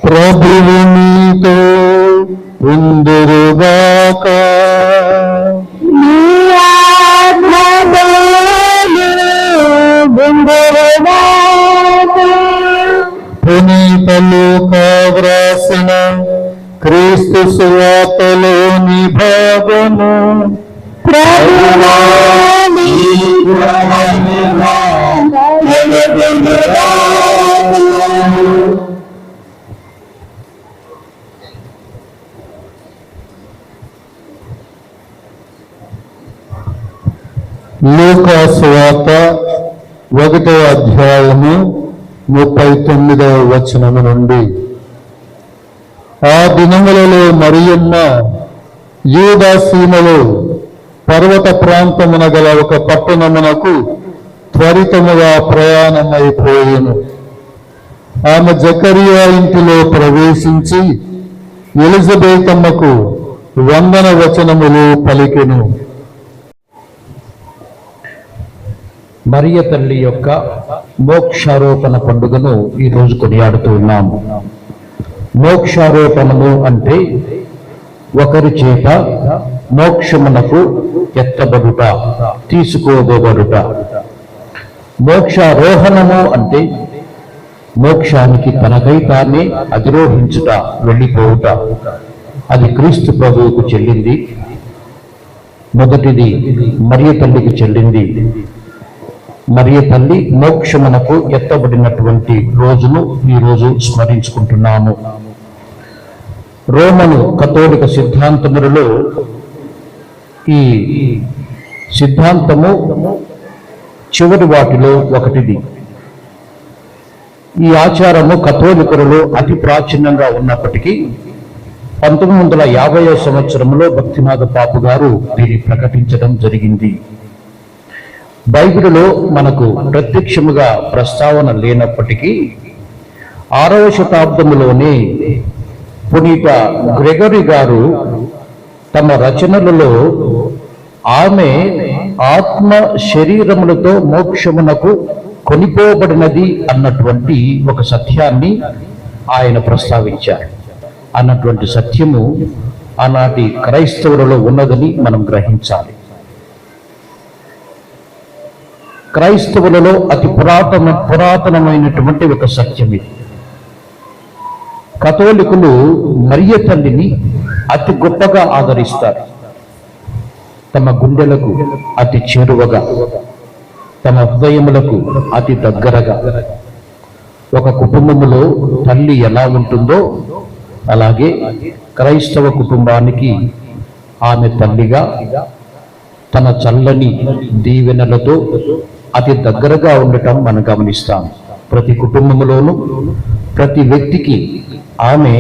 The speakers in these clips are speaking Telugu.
ప్రభువు నీతో ఉందురుగాక. పునీత లూకా వ్రాసిన క్రీస్తు సువార్తలోని భాగము. లూకా సువార్త 1వ అధ్యాయము 39వ వచనము నుండి. ఆ దినములలో మరియమ్మ యూదా సీమలో పర్వత ప్రాంతమున గల ఒక పట్టణమునకు త్వరితముగా ప్రయాణమైపోయెను. ఆమె జకరియా ఇంటిలో ప్రవేశించి ఎలిజబెతమ్మకు వందన వచనములు పలికెను. మరియ తల్లి యొక్క మోక్షారోపణ పండుగను ఈరోజు కొనియాడుతూ ఉన్నాము. మోక్షారోపణము అంటే ఒకరి చేత మోక్షమునకు ఎత్తబడుట, తీసుకోబడుట. మోక్షారోహణము అంటే మోక్షానికి తనకై తానే అధిరోహించుట, వెళ్ళిపోవుట. అది క్రీస్తు ప్రభువుకు చెల్లింది. మొదటిది మరియ తల్లికి చెల్లింది. మరియ తల్లి మోక్షమునకు ఎత్తబడినటువంటి రోజును ఈరోజు స్మరించుకుంటున్నాము. రోమను కథోలిక సిద్ధాంతములలో ఈ సిద్ధాంతము చివరి వాటిలో ఒకటిది. ఈ ఆచారము కథోలికులలో అతి ప్రాచీనంగా ఉన్నప్పటికీ 1950వ సంవత్సరంలో భక్తినాథ పాపు గారు దీన్ని ప్రకటించడం జరిగింది. బైబిలులో మనకు ప్రత్యక్షముగా ప్రస్తావన లేనప్పటికీ 6వ శతాబ్దములోనే పునీత గ్రెగరీ గారు తమ రచనలలో ఆమె ఆత్మ శరీరములతో మోక్షమునకు కొనిపోబడినది అన్నటువంటి ఒక సత్యాన్ని ఆయన ప్రస్తావించారు. అన్నటువంటి సత్యము ఆనాటి క్రైస్తవులలో ఉన్నదని మనం గ్రహించాలి. క్రైస్తవులలో అతి పురాతనమైనటువంటి ఒక సత్యం ఇది. కథోలికులు మరియ తల్లిని అతి గొప్పగా ఆదరిస్తారు. తమ గుండెలకు అతి చేరువగా, తమ హృదయములకు అతి దగ్గరగా. ఒక కుటుంబములో తల్లి ఎలా ఉంటుందో అలాగే క్రైస్తవ కుటుంబానికి ఆమె తల్లిగా తన చల్లని దీవెనలతో అతి దగ్గరగా ఉండటం మనం గమనిస్తాం. ప్రతి కుటుంబంలోనూ ప్రతి వ్యక్తికి ఆమె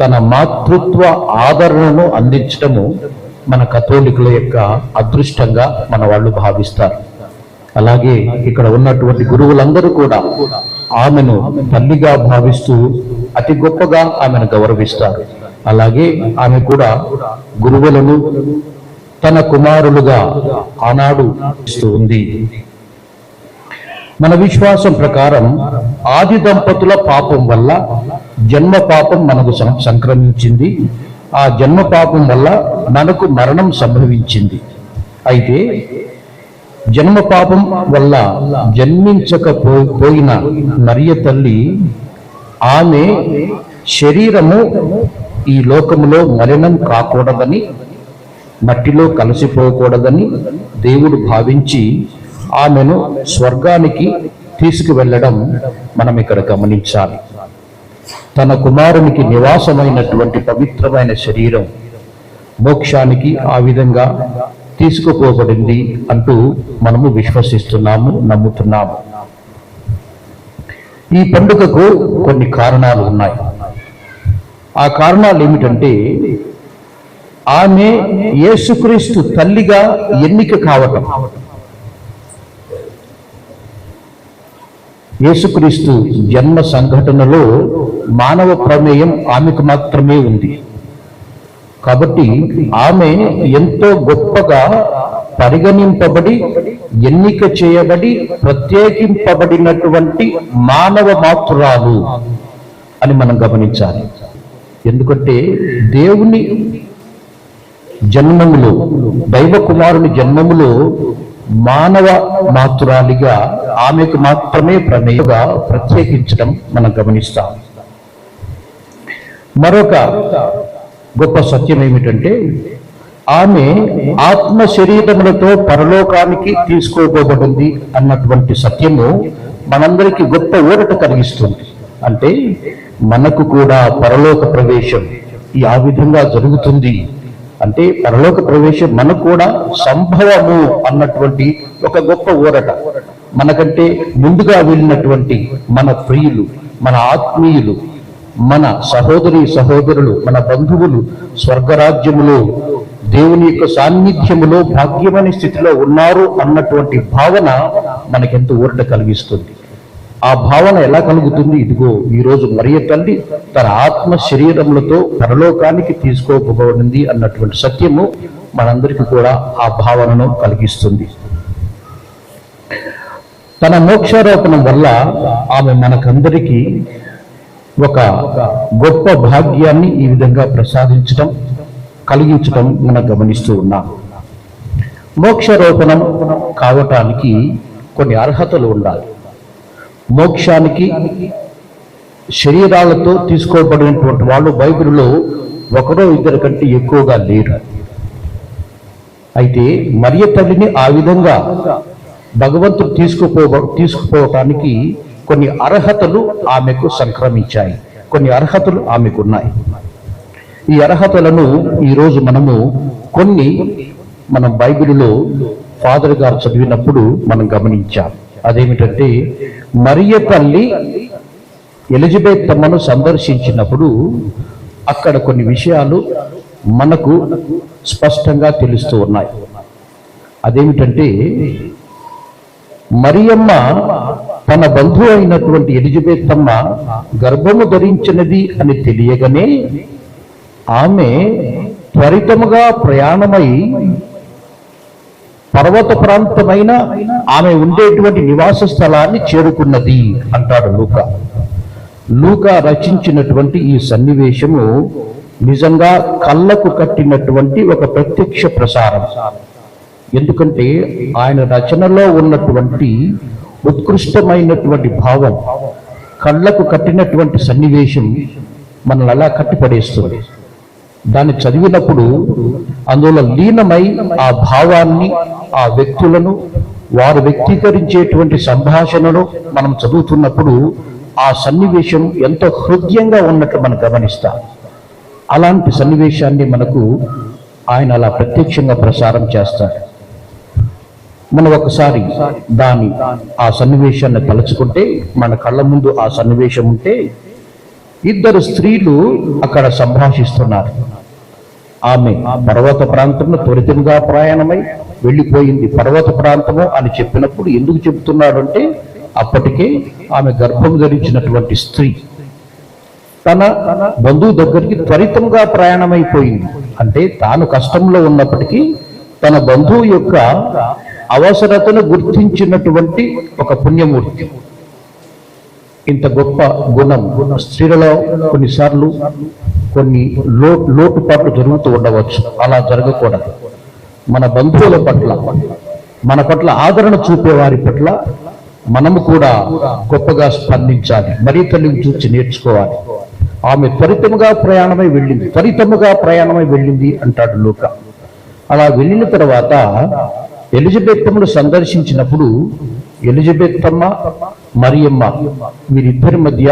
తన మాతృత్వ ఆదరణను అందించటము మన కథోలికుల యొక్క అదృష్టంగా మన వాళ్ళు భావిస్తారు. అలాగే ఇక్కడ ఉన్నటువంటి గురువులందరూ కూడా ఆమెను తల్లిగా భావిస్తూ అతి గొప్పగా ఆమెను గౌరవిస్తారు. అలాగే ఆమె కూడా గురువులను తన కుమారులుగా ఆనాడు ఇస్తూ ఉంది. మన విశ్వాసం ప్రకారం ఆది దంపతుల పాపం వల్ల జన్మ పాపం మనకు సంక్రమించింది. ఆ జన్మ పాపం వల్ల మనకు మరణం సంభవించింది. అయితే జన్మ పాపం వల్ల జన్మించకపోయిన మరియ తల్లి ఆమె శరీరము ఈ లోకములో మలినం కాకూడదని, మట్టిలో కలిసిపోకూడదని దేవుడు భావించి ఆమెను స్వర్గానికి తీసుకువెళ్ళడం మనం ఇక్కడ గమనించాలి. తన కుమారునికి నివాసమైనటువంటి పవిత్రమైన శరీరం మోక్షానికి ఆ విధంగా తీసుకుపోబడింది అంటూ మనము విశ్వసిస్తున్నాము, నమ్ముతున్నాము. ఈ పండుగకు కొన్ని కారణాలు ఉన్నాయి. ఆ కారణాలు ఏమిటంటే ఆమె యేసుక్రీస్తు తల్లిగా ఎన్నిక కావటం. యేసుక్రీస్తు జన్మ సంఘటనలో మానవ ప్రమేయం ఆమెకు మాత్రమే ఉంది. కాబట్టి ఆమె ఎంతో గొప్పగా పరిగణింపబడి, ఎన్నిక చేయబడి, ప్రత్యేకింపబడినటువంటి మానవ మాతృరాలు. అని మనం గమనించాలి. ఎందుకంటే దేవుని జన్మములో, దైవ కుమారుని జన్మములో మానవ మాతృరాలిగా ఆమెకు మాత్రమే ప్రమేయగా ప్రత్యేకించడం మనం గమనిస్తాం. మరొక గొప్ప సత్యం ఏమిటంటే ఆమె ఆత్మ శరీరములతో పరలోకానికి తీసుకోబడింది అన్నటువంటి సత్యము మనందరికీ గొప్ప ఊరట కలిగిస్తుంది. అంటే మనకు కూడా పరలోక ప్రవేశం ఆ విధంగా జరుగుతుంది అంటే పరలోక ప్రవేశం మనకు కూడా సంభవము అన్నటువంటి ఒక గొప్ప ఊరట. మనకంటే ముందుగా వెళ్ళినటువంటి మన ప్రియులు, మన ఆత్మీయులు, మన సహోదరి సహోదరులు, మన బంధువులు స్వర్గరాజ్యములో దేవుని యొక్క సాన్నిధ్యములో భాగ్యమైన స్థితిలో ఉన్నారు అన్నటువంటి భావన మనకెంతో ఊరట కలిగిస్తుంది. ఆ భావన ఎలా కలుగుతుంది? ఇదిగో ఈరోజు మరియ తల్లి తన ఆత్మ శరీరములతో పరలోకానికి తీసుకోబడింది అన్నటువంటి సత్యము మనందరికీ కూడా ఆ భావనను కలిగిస్తుంది. తన మోక్షారోపణం వల్ల ఆమె మనకందరికీ ఒక గొప్ప భాగ్యాన్ని ఈ విధంగా ప్రసాదించడం, కలిగించడం మనం గమనిస్తూ ఉన్నాం. మోక్షారోపణం కావటానికి కొన్ని అర్హతలు ఉండాలి. మోక్షానికి శరీరాలతో తీసుకోబడినటువంటి వాళ్ళు బైబిల్లో ఒకరో ఇద్దరు కంటే ఎక్కువగా లేరు. అయితే మరియ తల్లిని ఆ విధంగా భగవంతుడు తీసుకుపోవటానికి కొన్ని అర్హతలు ఆమెకు సంక్రమించాయి, కొన్ని అర్హతలు ఆమెకున్నాయి. ఈ అర్హతలను ఈరోజు మనం బైబిల్లో ఫాదర్ గారు చదివినప్పుడు మనం గమనించాం. అదేమిటంటే మరియ తల్లి ఎలిజబెత్ అమ్మను సందర్శించినప్పుడు అక్కడ కొన్ని విషయాలు మనకు స్పష్టంగా తెలుస్తూ ఉన్నాయి. అదేమిటంటే మరియమ్మ తన బంధువు అయినటువంటి ఎలిజబెత్ అమ్మ గర్భము ధరించినది అని తెలియగానే ఆమె త్వరితముగా ప్రయాణమై పర్వత ప్రాంతమైన ఆమె ఉండేటువంటి నివాస స్థలాన్ని చేరుకున్నది అంటాడు లూకా. లూకా రచించినటువంటి ఈ సన్నివేశము నిజంగా కళ్ళకు కట్టినటువంటి ఒక ప్రత్యక్ష ప్రసారం. ఎందుకంటే ఆయన రచనలో ఉన్నటువంటి ఉత్కృష్టమైనటువంటి భావం, కళ్ళకు కట్టినటువంటి సన్నివేశం మనల్ని అలా కట్టిపడేస్తుంది. దాన్ని చదివినప్పుడు అందులో లీనమై ఆ భావాన్ని, ఆ వ్యక్తులను, వారు వ్యక్తీకరించేటువంటి సంభాషణను మనం చదువుతున్నప్పుడు ఆ సన్నివేశం ఎంతో హృదయంగా ఉన్నట్టు మనం గమనిస్తాం. అలాంటి సన్నివేశాన్ని మనకు ఆయన అలా ప్రత్యక్షంగా ప్రసారం చేస్తారు. మనం ఒకసారి ఆ సన్నివేశాన్ని తలుచుకుంటే, మన కళ్ళ ముందు ఆ సన్నివేశం ఉంటే, ఇద్దరు స్త్రీలు అక్కడ సంభాషిస్తున్నారు. ఆమె పర్వత ప్రాంతంలో త్వరితంగా ప్రయాణమై వెళ్ళిపోయింది. పర్వత ప్రాంతము అని చెప్పినప్పుడు ఎందుకు చెబుతున్నాడు అంటే, అప్పటికే ఆమె గర్భం ధరించినటువంటి స్త్రీ తన బంధువు దగ్గరికి త్వరితంగా ప్రయాణమైపోయింది. అంటే తాను కష్టంలో ఉన్నప్పటికీ తన బంధువు యొక్క అవసరతను గుర్తించినటువంటి ఒక పుణ్యమూర్తి. ఇంత గొప్ప గుణం స్త్రీలలో కొన్నిసార్లు కొన్ని లోటుపాట్లు జరుగుతూ ఉండవచ్చు. అలా జరగకూడదు. మన బంధువుల పట్ల, మన పట్ల ఆదరణ చూపే వారి పట్ల మనము కూడా గొప్పగా స్పందించాలి. మరీ తల్లిని చూసి నేర్చుకోవాలి. ఆమె త్వరితముగా ప్రయాణమై వెళ్ళింది అంటాడు లూకా. అలా వెళ్ళిన తర్వాత ఎలిజబెత్ అమ్మను సందర్శించినప్పుడు ఎలిజబెత్ అమ్మ, మరియమ్మ వీరిద్దరి మధ్య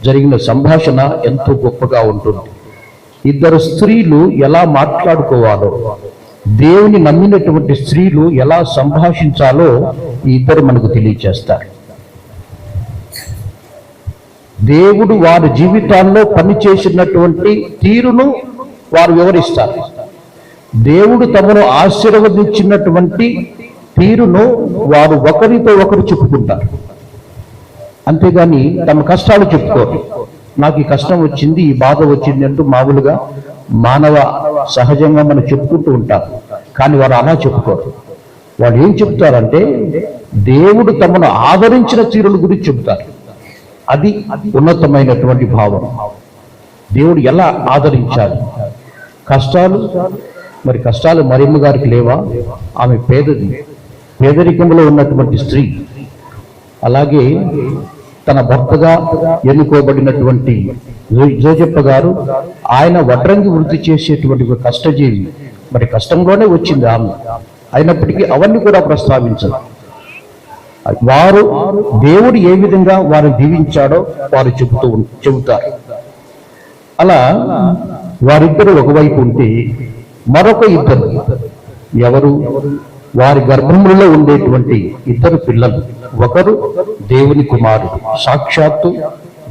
జరిగిన సంభాషణ ఎంతో గొప్పగా ఉంటుంది. ఇద్దరు స్త్రీలు ఎలా మాట్లాడుకోవాలో, దేవుని నమ్మినటువంటి స్త్రీలు ఎలా సంభాషించాలో ఈ ఇద్దరు మనకు తెలియచేస్తారు. దేవుడు వారి జీవితాల్లో పనిచేసినటువంటి తీరును వారు వివరిస్తారు. దేవుడు తమను ఆశీర్వదించినటువంటి తీరును వారు ఒకరితో ఒకరు చెప్పుకుంటారు. అంతేగాని తమ కష్టాలు చెప్పుకోరు. నాకు ఈ కష్టం వచ్చింది, ఈ బాధ వచ్చింది అంటూ మామూలుగా మానవ సహజంగా మనం చెప్పుకుంటూ ఉంటాం. కానీ వారు అలా చెప్పుకోరు. వాళ్ళు ఏం చెప్తారంటే దేవుడు తమను ఆదరించిన తీరుల గురించి చెబుతారు. అది ఉన్నతమైనటువంటి భావం. దేవుడు ఎలా ఆదరించాలి? కష్టాలు మరియమ్మ గారికి లేవా? ఆమె పేదది, పేదరికంలో ఉన్నటువంటి స్త్రీ. అలాగే తన భర్తగా ఎన్నుకోబడినటువంటి జోజప్ప గారు, ఆయన వడ్రంగి వృద్ధి చేసేటువంటి ఒక కష్టజీవి. మరి కష్టంలోనే వచ్చింది ఆమె. అయినప్పటికీ అవన్నీ కూడా ప్రస్తావించరు. వారు దేవుడు ఏ విధంగా వారిని దీవించాడో వారు చెబుతారు. అలా వారిద్దరు ఒకవైపు ఉంటే మరొక ఇద్దరు ఎవరు? వారి గర్భములలో ఉండేటువంటి ఇద్దరు పిల్లలు. ఒకరు దేవుని కుమారుడు, సాక్షాత్తు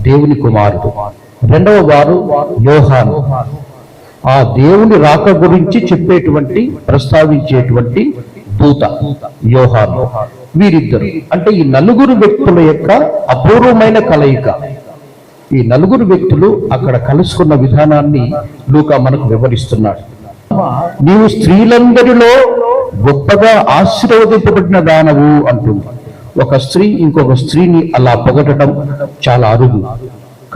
దేవుని కుమారుడు. రెండవ వారు యోహాను, ఆ దేవుని రాక గురించి చెప్పేటువంటి ప్రస్తావించేటువంటి దూత యోహాను. వీరిద్దరు అంటే ఈ నలుగురు వ్యక్తుల యొక్క అపూర్వమైన కలయిక. ఈ నలుగురు వ్యక్తులు అక్కడ కలుసుకున్న విధానాన్ని లూకా మనకు వివరిస్తున్నాడు. నీవు స్త్రీలందరిలో గొప్పగా ఆశీర్వదింపబడిన దానవు అంటుంది. ఒక స్త్రీ ఇంకొక స్త్రీని అలా పొగడటం చాలా అరుదు.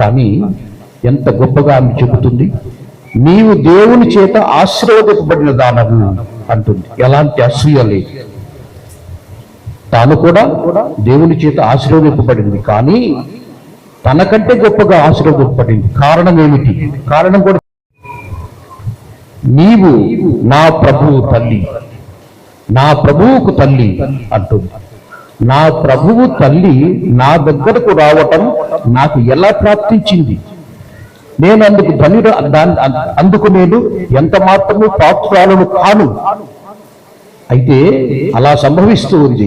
కానీ ఎంత గొప్పగా ఆమె చెబుతుంది, నీవు దేవుని చేత ఆశీర్వదింపబడిన దానవు అంటుంది. ఎలాంటి అసూయ లేదు. తాను కూడా దేవుని చేత ఆశీర్వదింపబడింది, కానీ తనకంటే గొప్పగా ఆశీర్వదింపబడింది. కారణం ఏమిటి? కారణం కూడా, నీవు నా ప్రభువు తల్లి, నా ప్రభువుకు తల్లి అంటుంది. నా ప్రభువు తల్లి నా దగ్గరకు రావటం నాకు ఎలా ప్రాప్తించింది? నేను అందుకు నేను ఎంత మాత్రము పాత్రాలను కాను. అయితే అలా సంభవిస్తూ ఉంది.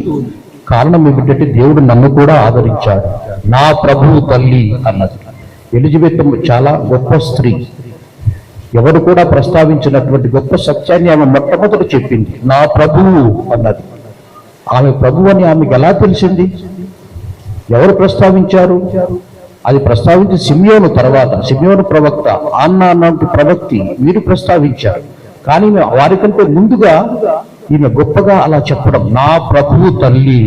కారణం ఏమిటంటే దేవుడు నన్ను కూడా ఆదరించాడు. నా ప్రభువు తల్లి అన్నది. ఎలిజబెత్ చాలా గొప్ప స్త్రీ. ఎవరు కూడా ప్రస్తావించినటువంటి గొప్ప సత్యాన్ని ఆమె మొట్టమొదటి చెప్పింది. నా ప్రభువు అన్నది. ఆమె ప్రభువు అని ఆమెకు ఎలా తెలిసింది? ఎవరు ప్రస్తావించారు? అది ప్రస్తావించి సిమియోను తర్వాత, సిమియోను ప్రవక్త, అన్న అన్నటి ప్రవక్తి, వీరు ప్రస్తావించారు. కానీ వారికంటే ముందుగా ఈమె గొప్పగా అలా చెప్పడం, నా ప్రభువు తల్లి,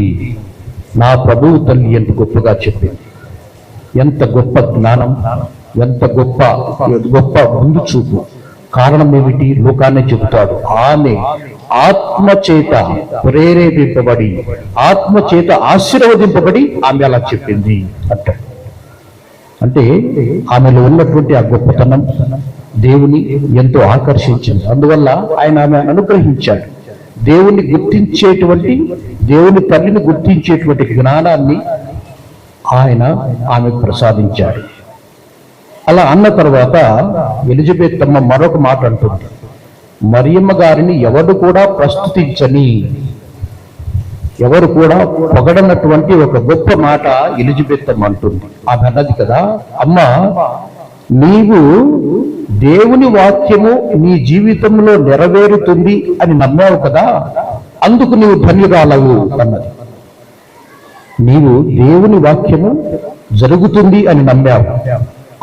నా ప్రభువు తల్లి ఎంత గొప్పగా చెప్పింది. ఎంత గొప్ప జ్ఞానం, ఎంత గొప్ప గొప్ప ముందు చూపు. కారణం ఏమిటి? లోకాన్ని చెబుతాడు. ఆమె ఆత్మచేత ప్రేరేపింపబడి, ఆత్మచేత ఆశీర్వదింపబడి ఆమె అలా చెప్పింది అంటాడు. అంటే ఆమెలో ఉన్నటువంటి ఆ గొప్పతనం దేవుని ఎంతో ఆకర్షించింది. అందువల్ల ఆయన ఆమె అనుగ్రహించాడు. దేవుని గుర్తించేటువంటి, దేవుని తల్లిని గుర్తించేటువంటి జ్ఞానాన్ని ఆయన ఆమెకు ప్రసాదించాడు. అలా అన్న తర్వాత ఎలిజబెత్ అమ్మ మరొక మాట అంటుంది, మరియమ్మ గారిని ఎవరు కూడా ప్రస్తుతించని, ఎవరు కూడా పొగడనటువంటి ఒక గొప్ప మాట ఎలిజబెత్ అమ్మ అంటుంది. ఆమె అన్నది కదా, అమ్మ నీవు దేవుని వాక్యము నీ జీవితంలో నెరవేరుతుంది అని నమ్మావు కదా, అందుకు నీవు ధన్యురాలవు అన్నది. నీవు దేవుని వాక్యము జరుగుతుంది అని నమ్మావు,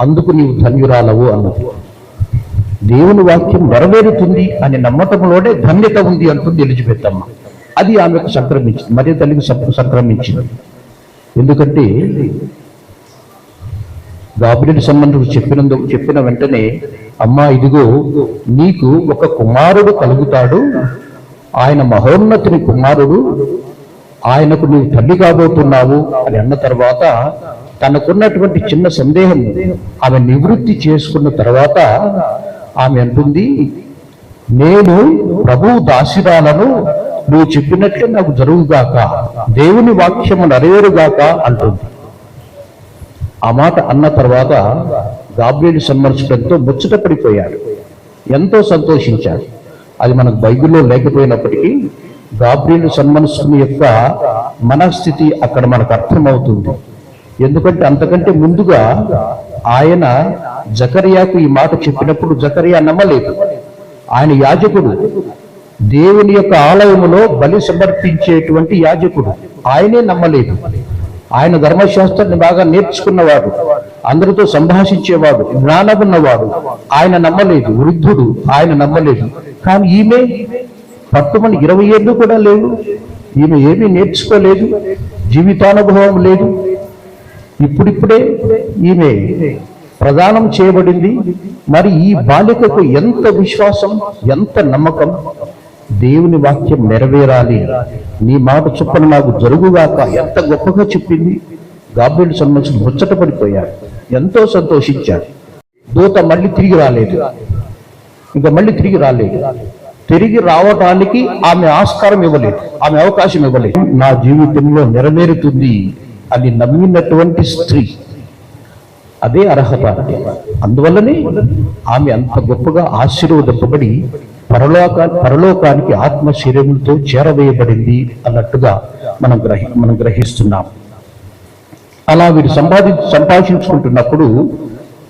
అందుకు నీవు ధన్యురాలవు అన్నది. దేవుని వాక్యం నెరవేరుతుంది అని నమ్మటంలోనే ధన్యత ఉంది అంటుంది ఎలిజబెత్ అమ్మ. అది ఆమెకు సంక్రమించింది, మరి తల్లికి సంక్రమించింది. ఎందుకంటే గాబ్రియలు సంబంధం చెప్పిన వెంటనే, అమ్మా ఇదిగో నీకు ఒక కుమారుడు కలుగుతాడు, ఆయన మహోన్నతుని కుమారుడు, ఆయనకు నీవు తల్లి కాబోతున్నావు అని అన్న తర్వాత తనకున్నటువంటి చిన్న సందేహం ఆమె నివృత్తి చేసుకున్న తర్వాత ఆమె అంటుంది, నేను ప్రభువు దాసిరాలను, నువ్వు చెప్పినట్లే నాకు జరుగుగాక, దేవుని వాక్యము నెరవేరుగాక అంటుంది. ఆ మాట అన్న తర్వాత గాబ్రియలు సన్మర్శకుడితో ముచ్చటపడిపోయాడు, ఎంతో సంతోషించాడు. అది మనకు బైబిల్లో లేకపోయినప్పటికీ గాబ్రియలు సన్మర్శకుని యొక్క మనస్థితి అక్కడ మనకు అర్థమవుతుంది. ఎందుకంటే అంతకంటే ముందుగా ఆయన జకర్యాకు ఈ మాట చెప్పినప్పుడు జకర్యా నమ్మలేదు. ఆయన యాజకుడు, దేవుని యొక్క ఆలయములో బలి సమర్పించేటువంటి యాజకుడు, ఆయనే నమ్మలేదు. ఆయన ధర్మశాస్త్రాన్ని బాగా నేర్చుకున్నవాడు, అందరితో సంభాషించేవాడు, జ్ఞానమున్నవాడు, ఆయన నమ్మలేదు. వృద్ధుడు, ఆయన నమ్మలేదు. కానీ ఈమె పట్టుమని 20 ఏళ్ళు కూడా లేవు, ఈమె ఏమీ నేర్చుకోలేదు, జీవితానుభవం లేదు. ఇప్పుడిప్పుడే ఈమె ప్రదానం చేయబడింది. మరి ఈ బాలికకు ఎంత విశ్వాసం, ఎంత నమ్మకం, దేవుని వాక్యం నెరవేరాలి, నీ మాట చొప్పున నాకు జరుగుగాక, ఎంత గొప్పగా చెప్పింది. గాబ్రియేలు సన్మనుషులు ముచ్చట పడిపోయాడు, ఎంతో సంతోషించాడు. దూత మళ్ళీ తిరిగి రాలేదు, ఇంకా మళ్ళీ తిరిగి రాలేదు. తిరిగి రావటానికి ఆమె ఆస్కారం ఇవ్వలేదు, ఆమె అవకాశం ఇవ్వలేదు. నా జీవితంలో నెరవేరుతుంది అని నమ్మినటువంటి స్త్రీ, అదే అర్హత. అందువల్లనే ఆమె అంత గొప్పగా ఆశీర్వదింపబడి పరలోకానికి ఆత్మ శరీరంతో చేరవేయబడింది అన్నట్టుగా మనం గ్రహిస్తున్నాం. అలా వీరు సంభాషించుకుంటున్నప్పుడు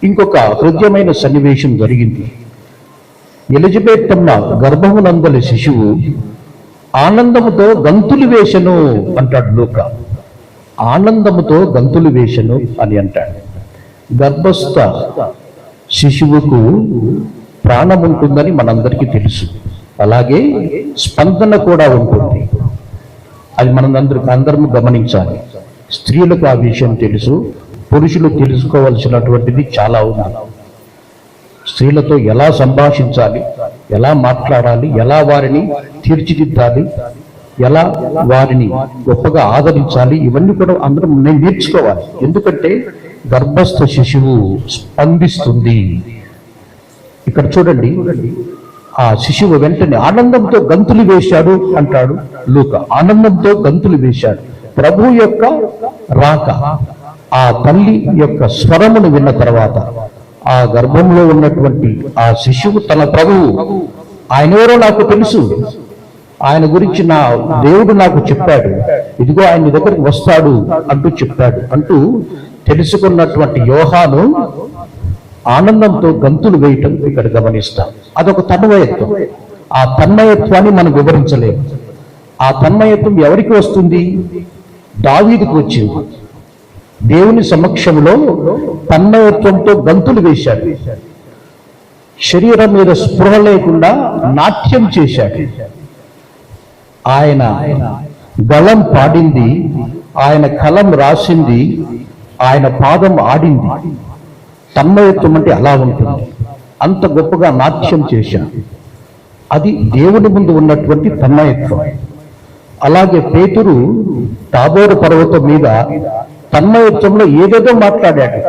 ఇంకొక హృదయమైన సన్నివేశం జరిగింది. ఎలిజబెత్ అమ్మ గర్భమునందలి శిశువు ఆనందముతో గంతులు వేసెను అంటాడు లూకా. ఆనందముతో గంతులు వేసెను అని అంటాడు. గర్భస్థ శిశువుకు ప్రాణం ఉంటుందని మనందరికీ తెలుసు, అలాగే స్పందన కూడా ఉంటుంది. అది అందరం గమనించాలి. స్త్రీలకు ఆ విషయం తెలుసు, పురుషులు తెలుసుకోవాల్సినటువంటిది చాలా ఉంది. స్త్రీలతో ఎలా సంభాషించాలి, ఎలా మాట్లాడాలి, ఎలా వారిని తీర్చిదిద్దాలి, ఎలా వారిని గొప్పగా ఆదరించాలి, ఇవన్నీ కూడా అందరం నేర్చుకోవాలి. ఎందుకంటే గర్భస్థ శిశువు స్పందిస్తుంది. ఇక్కడ చూడండి, ఆ శిశువు వెంటనే ఆనందంతో గంతులు వేశాడు అంటాడు లూకా. ఆనందంతో గంతులు వేశాడు. ప్రభు యొక్క రాక, ఆ తల్లి యొక్క స్వరమును విన్న తర్వాత ఆ గర్భంలో ఉన్నటువంటి ఆ శిశువు తన ప్రభువు, ఆయన ఎవరో నాకు తెలుసు, ఆయన గురించి నా దేవుడు నాకు చెప్పాడు, ఇదిగో ఆయన దగ్గరికి వస్తాడు అంటూ చెప్పాడు అంటూ తెలుసుకున్నటువంటి యోహాను ఆనందంతో గంతులు వేయటం ఇక్కడ గమనిస్తాం. అదొక తన్మయత్వం. ఆ తన్మయత్వాన్ని మనం వివరించలేము. ఆ తన్మయత్వం ఎవరికి వస్తుంది? దావీదుకు వచ్చింది. దేవుని సమక్షంలో తన్మయత్వంతో గంతులు వేశాడు. శరీరం మీద స్పృహ లేకుండా నాట్యం చేశాడు. ఆయన గళం పాడింది, ఆయన కలం రాసింది, ఆయన పాదం ఆడింది. తన్మయత్వం అంటే అలా ఉంటుంది. అంత గొప్పగా నాట్యం చేశాడు. అది దేవుని ముందు ఉన్నటువంటి తన్మయత్వం. అలాగే పేతురు తాబోరు పర్వతం మీద తన్మయత్వంలో ఏదేదో మాట్లాడాడు.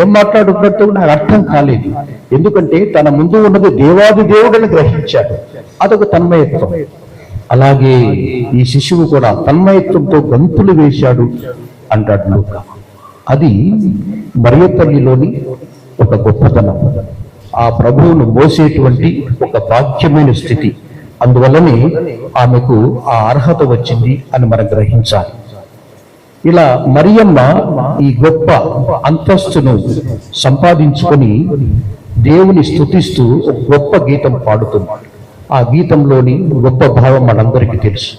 ఏం మాట్లాడుతున్నట్టు నాకు అర్థం కాలేదు. ఎందుకంటే తన ముందు ఉన్నది దేవాది దేవుడని గ్రహించాడు. అదొక తన్మయత్వం. అలాగే ఈ శిశువు కూడా తన్మయత్వంతో గంతులు వేశాడు అంటాడు లూకా. అది మరియ తల్లిలోని ఒక గొప్పతనం, ఆ ప్రభువును మోసేటువంటి ఒక భాగ్యమైన స్థితి. అందువల్లనే ఆమెకు ఆ అర్హత వచ్చింది అని మనం గ్రహించాలి. ఇలా మరియమ్మ ఈ గొప్ప అంతస్తును సంపాదించుకొని దేవుని స్తుతిస్తూ ఒక గొప్ప గీతం పాడుతుంది. ఆ గీతంలోని గొప్ప భావం మనందరికీ తెలుసు.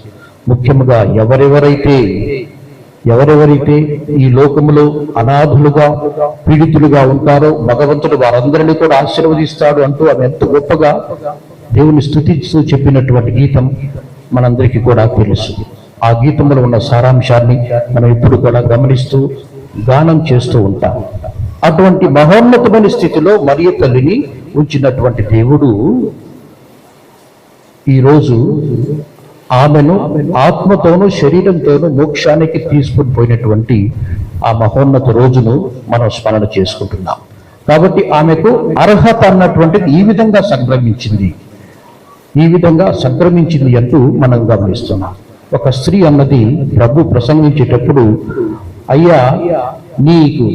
ముఖ్యంగా ఎవరెవరైతే ఈ లోకములో అనాథులుగా పీడితులుగా ఉంటారో భగవంతుడు వారందరినీ కూడా ఆశీర్వదిస్తాడు అంటూ ఆమె ఎంత గొప్పగా దేవుని స్తుతిస్తూ చెప్పినటువంటి గీతం మనందరికీ కూడా తెలుసు. ఆ గీతంలో ఉన్న సారాంశాన్ని మనం ఇప్పుడు కూడా గమనిస్తూ గానం చేస్తూ ఉంటాం. అటువంటి మహోన్నతమైన స్థితిలో మరియ తల్లిని ఉంచినటువంటి దేవుడు ఈరోజు ఆమెను ఆత్మతోనూ శరీరంతోనూ మోక్షానికి తీసుకుని పోయినటువంటి ఆ మహోన్నత రోజును మనం స్మరణ చేసుకుంటున్నాం. కాబట్టి ఆమెకు అర్హత అన్నటువంటిది ఈ విధంగా సంక్రమించింది అంటూ మనం గమనిస్తున్నాం. ఒక స్త్రీ అన్నది ప్రభు ప్రసంగించేటప్పుడు, అయ్యా నీకు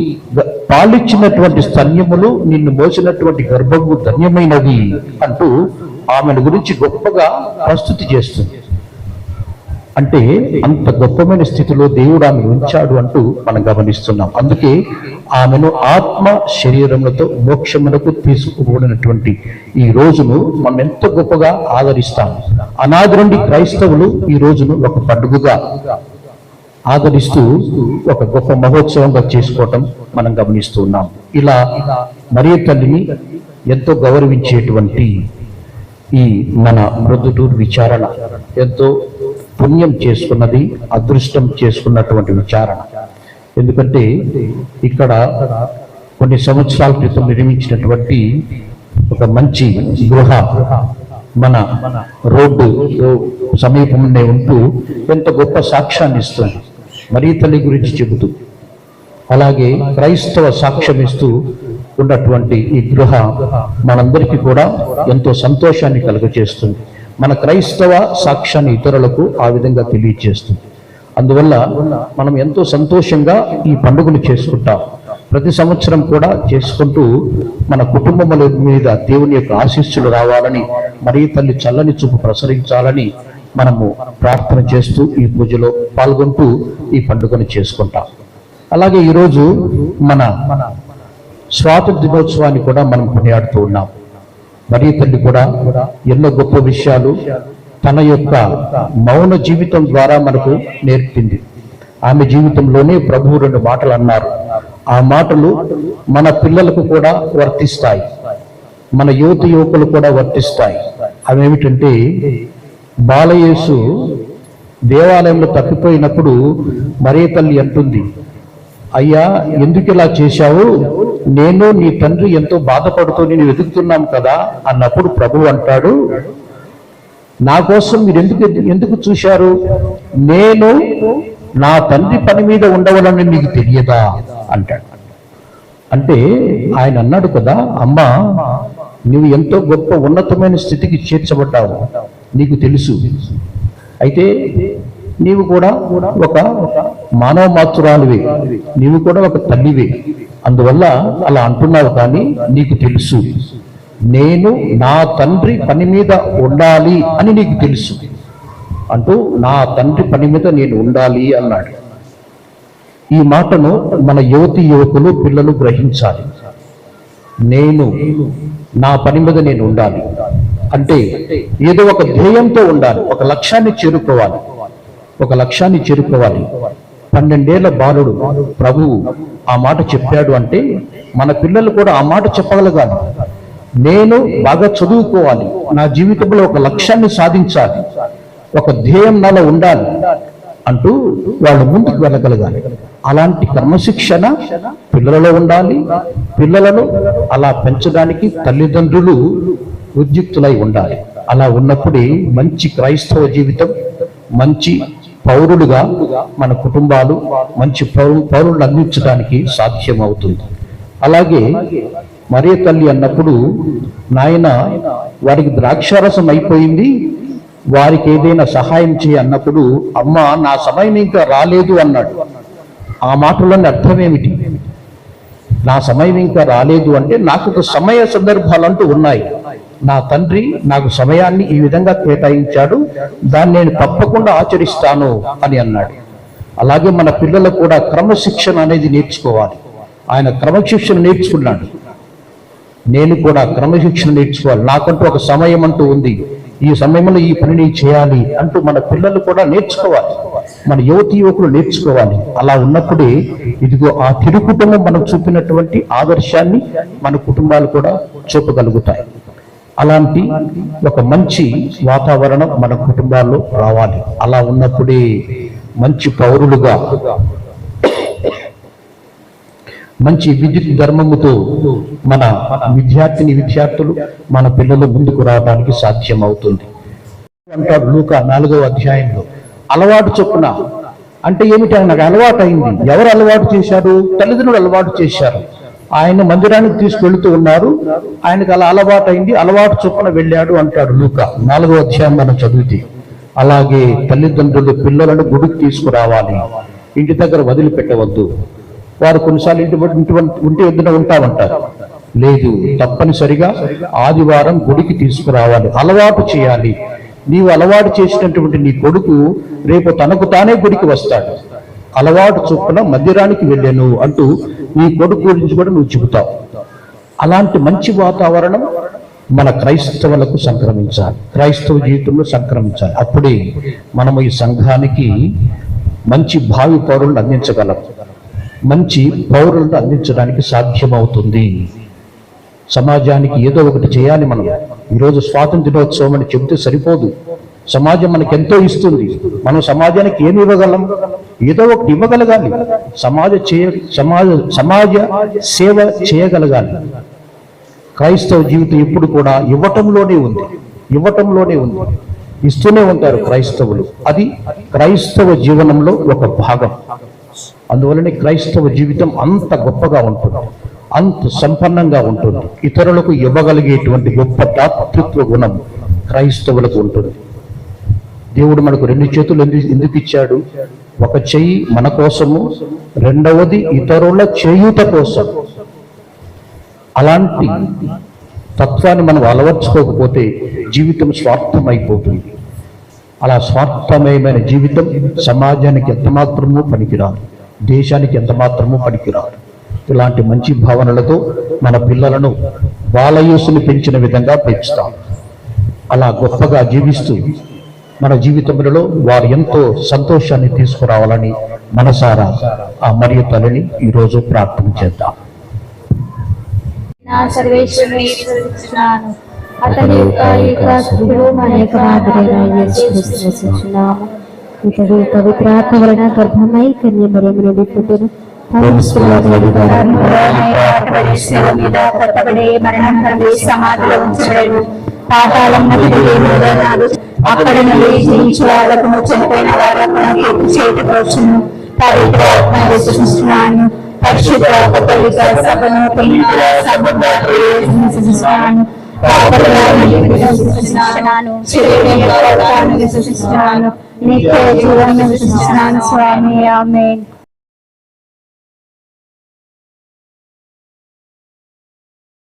పాలిచ్చినటువంటి స్తన్యములు, నిన్ను మోసినటువంటి గర్భము ధన్యమైనది అంటూ ఆమెను గురించి గొప్పగా ప్రస్తుతి చేస్తుంది. అంటే అంత గొప్పమైన స్థితిలో దేవుడు ఆమెను ఉంచాడు అంటూ మనం గమనిస్తున్నాం. అందుకే ఆమెను ఆత్మ శరీరములతో మోక్షములకు తీసుకుపోయినటువంటి ఈ రోజును మనం ఎంత గొప్పగా ఆదరిస్తాం. అనాది నుండి క్రైస్తవులు ఈ రోజును ఒక పండుగగా ఆదరిస్తూ ఒక గొప్ప మహోత్సవంగా చేసుకోవటం మనం గమనిస్తూ ఉన్నాం. ఇలా మరియ తల్లిని ఎంతో గౌరవించేటువంటి ఈ మన ప్రొద్దుటూరు విచారణ ఎంతో పుణ్యం చేసుకున్నది, అదృష్టం చేసుకున్నటువంటి విచారణ. ఎందుకంటే ఇక్కడ కొన్ని సంవత్సరాల క్రితం నిర్మించినటువంటి ఒక మంచి గృహ మన రోడ్డు సమీపంలో ఉంటూ ఎంత గొప్ప సాక్ష్యాన్ని ఇస్తుంది మరీ తల్లి గురించి చెబుతూ. అలాగే క్రైస్తవ సాక్ష్యం ఇస్తూ ఉన్నటువంటి ఈ గృహ మనందరికీ కూడా ఎంతో సంతోషాన్ని కలుగజేస్తుంది. మన క్రైస్తవ సాక్ష్యాన్ని ఇతరులకు ఆ విధంగా తెలియజేస్తుంది. అందువల్ల మనం ఎంతో సంతోషంగా ఈ పండుగను చేసుకుంటాం. ప్రతి సంవత్సరం కూడా చేసుకుంటూ మన కుటుంబముల మీద దేవుని యొక్క ఆశీస్సులు రావాలని, మరీ తల్లి చల్లని చూపు ప్రసరించాలని మనము ప్రార్థన చేస్తూ ఈ పూజలో పాల్గొంటూ ఈ పండుగను చేసుకుంటాం. అలాగే ఈరోజు మన స్వాతంత్ర దినోత్సవాన్ని కూడా మనం కొనియాడుతూ ఉన్నాం. మరీ తల్లి కూడా ఎన్నో గొప్ప విషయాలు తన యొక్క మౌన జీవితం ద్వారా మనకు నేర్పింది. ఆమె జీవితంలోనే ప్రభువు 2 మాటలు అన్నారు. ఆ మాటలు మన పిల్లలకు కూడా వర్తిస్తాయి, మన యువకులు కూడా వర్తిస్తాయి. అవేమిటంటే, బాలయేసు దేవాలయంలో తప్పిపోయినప్పుడు మరీ తల్లి అంటుంది, అయ్యా ఎందుకు ఇలా చేశావు, నేను నీ తండ్రి ఎంతో బాధపడుతూ నేను వెతుకుతున్నాం కదా అన్నప్పుడు ప్రభువు అంటాడు, నా కోసం మీరు ఎందుకు చూశారు, నేను నా తండ్రి పని మీద ఉండవాలని మీకు తెలియదా అంటాడు. అంటే ఆయన అన్నాడు కదా, అమ్మా నువ్వు ఎంతో గొప్ప ఉన్నతమైన స్థితికి చేర్చబడ్డావు, నీకు తెలుసు. అయితే నీవు కూడా ఒక మానవ మాతృరాలివే, నీవు కూడా ఒక తల్లివే, అందువల్ల అలా అంటున్నావు. కానీ నీకు తెలుసు నేను నా తండ్రి పని మీద ఉండాలి అని నీకు తెలుసు అంటూ, నా తండ్రి పని మీద నేను ఉండాలి అన్నాడు. ఈ మాటను మన యువకులు పిల్లలు గ్రహించాలి. నేను నా పని మీద నేను ఉండాలి అంటే ఏదో ఒక ధ్యేయంతో ఉండాలి, ఒక లక్ష్యాన్ని చేరుకోవాలి. 12 ఏళ్ల బాలుడు ప్రభువు ఆ మాట చెప్పాడు అంటే మన పిల్లలు కూడా ఆ మాట చెప్పగలగాలి. నేను బాగా చదువుకోవాలి, నా జీవితంలో ఒక లక్ష్యాన్ని సాధించాలి, ఒక ధ్యేయం నాలో ఉండాలి అంటూ వాళ్ళు ముందుకు వెళ్ళగలగాలి. అలాంటి క్రమశిక్షణ పిల్లలలో ఉండాలి. పిల్లలను అలా పెంచడానికి తల్లిదండ్రులు ఉద్యుక్తులై ఉండాలి. అలా ఉన్నప్పుడే మంచి క్రైస్తవ జీవితం, మంచి పౌరులుగా మన కుటుంబాలు మంచి పౌరులను అందించడానికి సాధ్యమవుతుంది. అలాగే మరీ తల్లి అన్నప్పుడు, నాయన వారికి ద్రాక్షారసం అయిపోయింది, వారికి ఏదైనా సహాయం చేయి అన్నప్పుడు, అమ్మ నా సమయం ఇంకా రాలేదు అన్నాడు. ఆ మాటలోని అర్థం ఏమిటి? నా సమయం ఇంకా రాలేదు అంటే నాకు ఒక సమయ సందర్భాలంటూ ఉన్నాయి. నా తండ్రి నాకు సమయాన్ని ఈ విధంగా కేటాయించాడు, దాన్ని నేను తప్పకుండా ఆచరిస్తాను అని అన్నాడు. అలాగే మన పిల్లలు కూడా క్రమశిక్షణ అనేది నేర్చుకోవాలి. ఆయన క్రమశిక్షణ నేర్చుకున్నాడు, నేను కూడా క్రమశిక్షణ నేర్చుకోవాలి. నాకంటూ ఒక సమయం అంటూ ఉంది, ఈ సమయంలో ఈ పనిని చేయాలి అంటూ మన పిల్లలు కూడా నేర్చుకోవాలి, మన యువకులు నేర్చుకోవాలి. అలా ఉన్నప్పుడే ఇదిగో ఆ తిరు కుటుంబం మనం చూపినటువంటి ఆదర్శాన్ని మన కుటుంబాలు కూడా చూపగలుగుతాయి. అలాంటి ఒక మంచి వాతావరణం మన కుటుంబాల్లో రావాలి. అలా ఉన్నప్పుడే మంచి పౌరులుగా, మంచి విద్యుత్ ధర్మముతో మన విద్యార్థులు మన పిల్లలు ముందుకు రావడానికి సాధ్యం అవుతుంది అంటాడు లూకా 4వ అధ్యాయంలో. అలవాటు చొప్పున అంటే ఏమిటి? నాకు అలవాటు అయింది. ఎవరు అలవాటు చేశారు? తల్లిదండ్రులు అలవాటు చేశారు. ఆయన మందిరానికి తీసుకెళ్తూ ఉన్నారు, ఆయనకు అలా అలవాటు అయింది, అలవాటు చొప్పున వెళ్ళాడు అంటాడు లూకా 4వ అధ్యాయం మనం చదివితే. అలాగే తల్లిదండ్రులు పిల్లలను గుడికి తీసుకురావాలి, ఇంటి దగ్గర వదిలిపెట్టవద్దు. వారు కొన్నిసార్లు ఇంటి వద్ద ఉంటామంటారు, లేదు, తప్పనిసరిగా ఆదివారం గుడికి తీసుకురావాలి, అలవాటు చేయాలి. నీవు అలవాటు చేసినటువంటి నీ కొడుకు రేపు తనకు తానే గుడికి వస్తాడు. అలవాటు చొప్పున మందిరానికి వెళ్ళాను అంటూ నీ కొడుకు గురించి కూడా నువ్వు చెబుతావు. అలాంటి మంచి వాతావరణం మన క్రైస్తవులకు సంక్రమించాలి, క్రైస్తవ జీవితంలో సంక్రమించాలి. అప్పుడే మనము ఈ సంఘానికి మంచి భావి పౌరులను అందించగలం, మంచి పౌరులను అందించడానికి సాధ్యమవుతుంది. సమాజానికి ఏదో ఒకటి చేయాలి. మనం ఈరోజు స్వాతంత్ర దినోత్సవం అని చెబితే సరిపోదు. సమాజం మనకి ఎంతో ఇస్తుంది, మనం సమాజానికి ఏమి ఇవ్వగలం? ఏదో ఒకటి ఇవ్వగలగాలి, సమాజ సేవ చేయగలగాలి. క్రైస్తవ జీవితం ఎప్పుడు కూడా ఇవ్వటంలోనే ఉంది. ఇస్తూనే ఉంటారు క్రైస్తవులు. అది క్రైస్తవ జీవనంలో ఒక భాగం. అందువలనే క్రైస్తవ జీవితం అంత గొప్పగా ఉంటుంది, అంత సంపన్నంగా ఉంటుంది. ఇతరులకు ఇవ్వగలిగేటువంటి గొప్ప దాతృత్వ గుణం క్రైస్తవులకు ఉంటుంది. దేవుడు మనకు 2 చేతులు ఎందుకు ఇచ్చాడు? ఒక చెయ్యి మన కోసము, రెండవది ఇతరుల చేయూత కోసం. అలాంటి తత్వాన్ని మనం అలవర్చుకోకపోతే జీవితం స్వార్థమైపోతుంది. అలా స్వార్థమయమైన జీవితం సమాజానికి ఎంతమాత్రమూ పనికిరాదు, దేశానికి ఎంతమాత్రమూ పనికిరాదు. ఇలాంటి మంచి భావనలతో మన పిల్లలను బాలయేసుని పెంచిన విధంగా పెంచుతాం. అలా గొప్పగా జీవిస్తూ మన జీవితంలో వారు ఎంతో సంతోషాన్ని తీసుకురావాలని మనసారా ఆ మరియ తల్లిని ఈరోజు ప్రార్థన చేద్దాం. నా సర్వేశ్వరుని స్తుతిస్తున్నాను. అతని యొక్క స్థితిలో మన యొక్క నాథుడైన యేసుక్రీస్తు స్తుతిస్తున్నాము. ఇతడు పవిత్రాత్మ వలన గర్భమై కన్య మరియమ్మ నుండి పుట్టును. సమాధిలో ఉంచబడెను. పాతాళం అక్కడి నుండి జీవించే వాళ్ళకు, చనిపోయిన వాళ్ళకు చేతికి వచ్చును. పవిత్రాత్మ విశ్వసిస్తున్నాను. పరిశుద్ధ కథోలిక సభను విశ్వసిస్తున్నాను. నిత్య జీవనం విశ్వసిస్తున్నాను. స్వామి ఆమేన్.